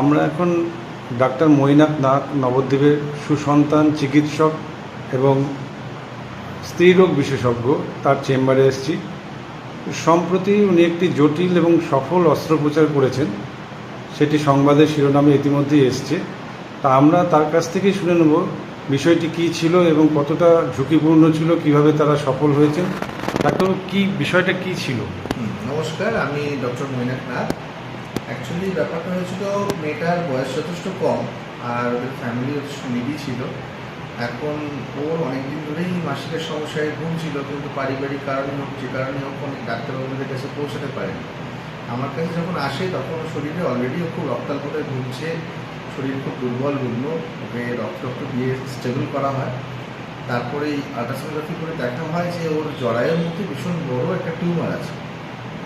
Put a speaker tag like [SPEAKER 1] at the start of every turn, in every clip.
[SPEAKER 1] আমরা এখন ডাক্তার মৈনাক নাগ নবদ্বীপের সুসন্তান চিকিৎসক এবং স্ত্রীরোগ বিশেষজ্ঞ তার চেম্বারে এসেছি। সম্প্রতি উনি একটি জটিল এবং সফল অস্ত্রোপচার করেছেন, সেটি সংবাদের শিরোনামে ইতিমধ্যেই এসছে। তা আমরা তার কাছ থেকেই শুনে নেব বিষয়টি কী ছিল এবং কতটা ঝুঁকিপূর্ণ ছিল, কিভাবে তারা সফল হয়েছেন। ডাক্তার, বিষয়টা কী ছিল?
[SPEAKER 2] নমস্কার, আমি ডক্টর মৈনাক নাগ। অ্যাকচুয়ালি ব্যাপারটা হয়েছিল, মেয়েটার বয়স যথেষ্ট কম আর ওদের ফ্যামিলি নিডি ছিল। এখন ওর অনেকদিন ধরেই মাসিকের সমস্যায় ভুগছিল, কিন্তু পারিবারিক কারণে হোক, যে কারণে হোক, অনেক ডাক্তারবাবুদের কাছে পৌঁছাতে পারেনি। আমার কাছে যখন আসে তখন শরীরে অলরেডি ও খুব রক্তাল্পতায় ভুগছে, শরীর খুব দুর্বল রুগ্ন, ওকে রক্ত দিয়ে স্টেবল করা হয়। তারপরে আল্ট্রাসোনোগ্রাফি করে দেখা হয় যে ওর জরায়ুর মধ্যে ভীষণ বড় একটা টিউমার আছে।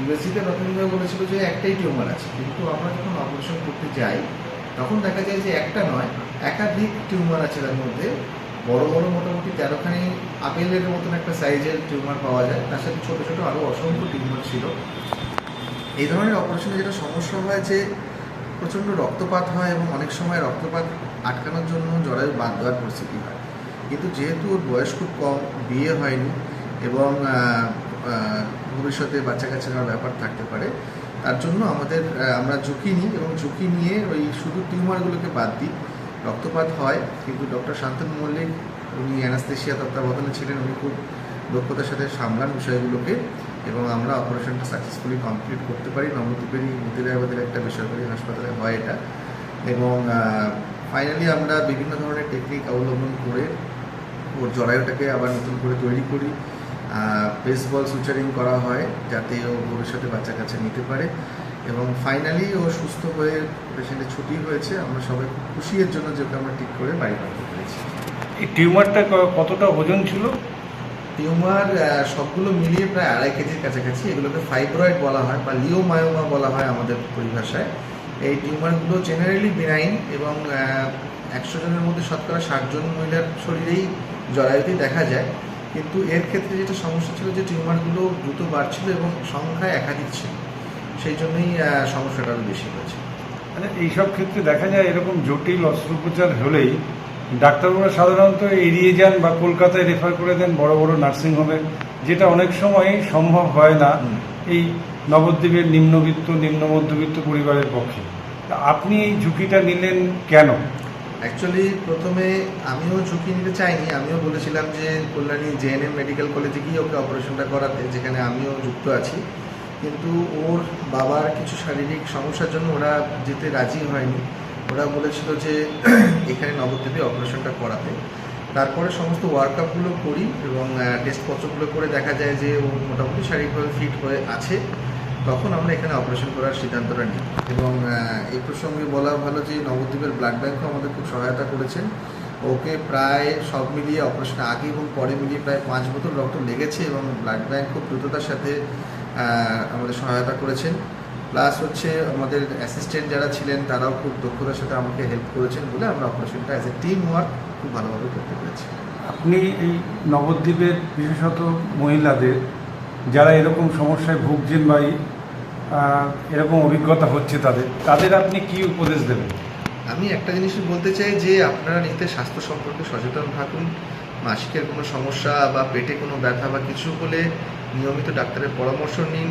[SPEAKER 2] ইউএসজিতে প্রাথমিকভাবে বলেছিল যে একটাই টিউমার আছে, কিন্তু আমরা যখন অপারেশন করতে যাই তখন দেখা যায় যে একটা নয়, একাধিক টিউমার আছে। তার মধ্যে বড় বড় মোটামুটি 13খানি আপেলের মতন একটা সাইজের টিউমার পাওয়া যায়, তার সাথে ছোটো ছোটো আরও অসংখ্য টিউমার ছিল। এই ধরনের অপারেশনে যেটা সমস্যা হয় যে প্রচণ্ড রক্তপাত হয় এবং অনেক সময় রক্তপাত আটকানোর জন্য জরায়ু বাদ দেওয়ার পরিস্থিতি হয়। কিন্তু যেহেতু ওর বয়স খুব কম, বিয়ে হয়নি এবং ভবিষ্যতে বাচ্চা কাচ্চা নেওয়ার ব্যাপার থাকতে পারে, তার জন্য আমরা ঝুঁকি নিই এবং ঝুঁকি নিয়ে ওই শুধু টিউমারগুলোকে বাদ দিই। রক্তপাত হয়, কিন্তু ডক্টর শান্তনু মল্লিক, উনি অ্যানাস্থেশিয়া তত্ত্বাবধানে ছিলেন, উনি খুব দক্ষতার সাথে সামলান বিষয়গুলোকে এবং আমরা অপারেশনটা সাকসেসফুলি কমপ্লিট করতে পারি। নবদ্বীপেরই মতিরাবাদের একটা বেসরকারি হাসপাতালে হয় এটা। এবং ফাইনালি আমরা বিভিন্ন ধরনের টেকনিক অবলম্বন করে ওর জরায়ুটাকে আবার নতুন করে তৈরি করি। বেসবল সুচারিং করা হয় যাতে ও ভবিষ্যতে বাচ্চা কাচ্চা নিতে পারে। এবং ফাইনালি ও সুস্থ হয়ে পেশেন্টের ছুটি হয়েছে। আমরা সবাই খুব খুশি এর জন্য যে ওকে আমরা ঠিক করে বাড়ি পাঠাতে পেরেছি।
[SPEAKER 1] এই টিউমারটা কতটা ওজন ছিল?
[SPEAKER 2] টিউমার সবগুলো মিলিয়ে প্রায় 2.5 কেজির কাছাকাছি। এগুলোকে ফাইব্রয়েড বলা হয় বা লিওমায়োমা বলা হয় আমাদের পরিভাষায়। এই টিউমারগুলো জেনারেলি বিনাইন এবং 100 জনের মধ্যে শতকরা 60 জন মহিলার শরীরেই জরায়ুতেই দেখা যায়। কিন্তু এর ক্ষেত্রে যেটা সমস্যা ছিল যে টিউমারগুলো দ্রুত বাড়ছিল এবং সংখ্যায় একাধিক ছিল, সেই জন্যই সমস্যাটা আরও বেশি হয়েছে।
[SPEAKER 1] মানে এইসব ক্ষেত্রে দেখা যায় এরকম জটিল অস্ত্রোপচার হলেই ডাক্তারবাবুরা সাধারণত এড়িয়ে যান বা কলকাতায় রেফার করে দেন বড় বড় নার্সিংহোমে, যেটা অনেক সময় সম্ভব হয় না এই নবদ্বীপের নিম্ন মধ্যবিত্ত পরিবারের পক্ষে। আপনি এই ঝুঁকিটা নিলেন কেন?
[SPEAKER 2] অ্যাকচুয়ালি প্রথমে আমিও ঝুঁকি নিতে চাইনি। আমিও বলেছিলাম যে কল্যাণী জেএনএম মেডিকেল কলেজে গিয়ে ওকে অপারেশনটা করাতে, যেখানে আমিও যুক্ত আছি। কিন্তু ওর বাবার কিছু শারীরিক সমস্যার জন্য ওরা যেতে রাজি হয়নি। ওরা বলেছিল যে এখানে নবদ্বীপে অপারেশনটা করাতে। তারপরে সমস্ত ওয়ার্কআপগুলো করি এবং টেস্টপত্রগুলো করে দেখা যায় যে ও মোটামুটি শারীরিকভাবে ফিট হয়ে আছে। তখন আমরা এখানে অপারেশন করার সিদ্ধান্তটা নিই। এবং এই প্রসঙ্গে বলা ভালো যে নবদ্বীপের ব্লাড ব্যাঙ্কও আমাদের খুব সহায়তা করেছেন। ওকে প্রায় সব মিলিয়ে অপারেশনের আগে এবং পরে মিলিয়ে প্রায় 5 বোতল রক্ত লেগেছে এবং ব্লাড ব্যাঙ্ক খুব দ্রুততার সাথে আমাদের সহায়তা করেছেন। প্লাস হচ্ছে আমাদের অ্যাসিস্ট্যান্ট যারা ছিলেন তারাও খুব দক্ষতার সাথে আমাকে হেল্প করেছেন বলে আমরা অপারেশনটা অ্যাজ এ টিম ওয়ার্ক খুব ভালোভাবে করতে পেরেছি।
[SPEAKER 1] আপনি এই নবদ্বীপের বিশেষত মহিলাদের যারা এরকম সমস্যায় ভুগছেন বা এরকম অভিজ্ঞতা হচ্ছে তাদের আপনি কি উপদেশ দেবেন?
[SPEAKER 2] আমি একটা জিনিসই বলতে চাই যে আপনারা নিজেদের স্বাস্থ্য সম্পর্কে সচেতন থাকুন। মাসিকের কোনো সমস্যা বা পেটে কোনো ব্যথা বা কিছু হলে নিয়মিত ডাক্তারের পরামর্শ নিন।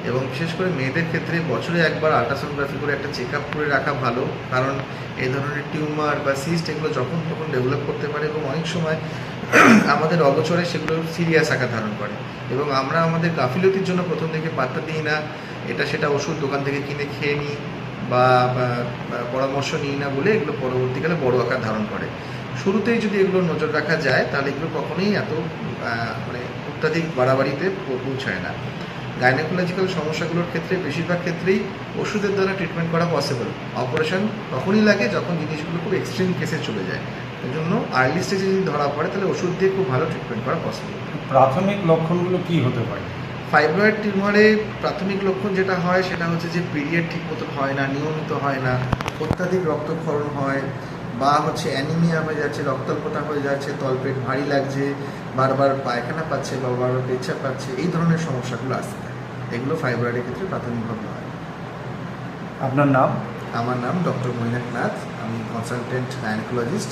[SPEAKER 2] এবং বিশেষ করে মেয়েদের ক্ষেত্রে বছরে একবার আল্ট্রাসোনোগ্রাফি করে একটা চেক আপ করে রাখা ভালো, কারণ এই ধরনের টিউমার বা সিস্ট এগুলো যখন তখন ডেভেলপ করতে পারে এবং অনেক সময় আমাদের অগোচরে সেগুলো সিরিয়াস আকার ধারণ করে এবং আমরা আমাদের গাফিলতির জন্য প্রথম থেকে পাত্তা দিই না, এটা সেটা ওষুধ দোকান থেকে কিনে খেয়ে নিই বা পরামর্শ নিই না বলে এগুলো পরবর্তীকালে বড় আকার ধারণ করে। শুরুতেই যদি এগুলো নজর রাখা যায় তাহলে এগুলো কখনোই এত মানে অত্যাধিক বাড়াবাড়িতে পৌঁছায় না। গাইনোকোলজিক্যাল সমস্যাগুলোর ক্ষেত্রে বেশিরভাগ ক্ষেত্রেই ওষুধের দ্বারা ট্রিটমেন্ট করা পসিবল। অপারেশন তখনই লাগে যখন জিনিসগুলো খুব এক্সট্রিম কেসে চলে যায়। এই জন্য আর্লি স্টেজে যদি ধরা পড়ে তাহলে ওষুধ দিয়ে খুব ভালো ট্রিটমেন্ট করা পসিবল।
[SPEAKER 1] প্রাথমিক লক্ষণগুলো কি হতে পারে?
[SPEAKER 2] ফাইব্রয়েড টিউমারে প্রাথমিক লক্ষণ যেটা হয় সেটা হচ্ছে যে পিরিয়ড ঠিক মতো হয় না, নিয়মিত হয় না, অত্যাধিক রক্তক্ষরণ হয় বা হচ্ছে অ্যানিমিয়া হয়ে যাচ্ছে, রক্তাল্পতা হয়ে যাচ্ছে, তলপেট ভারী লাগছে, বারবার পায়খানা পাচ্ছে বা বারবার পেচ্ছাপ পাচ্ছে, এই ধরনের সমস্যাগুলো আসতে থাকে। এগুলো ফাইব্রয়েডের ক্ষেত্রে প্রাথমিকভাবে হয়।
[SPEAKER 1] আপনার নাম?
[SPEAKER 2] আমার নাম ডক্টর মৈনাক নাথ, আমি কনসালটেন্ট গাইনোকোলজিস্ট।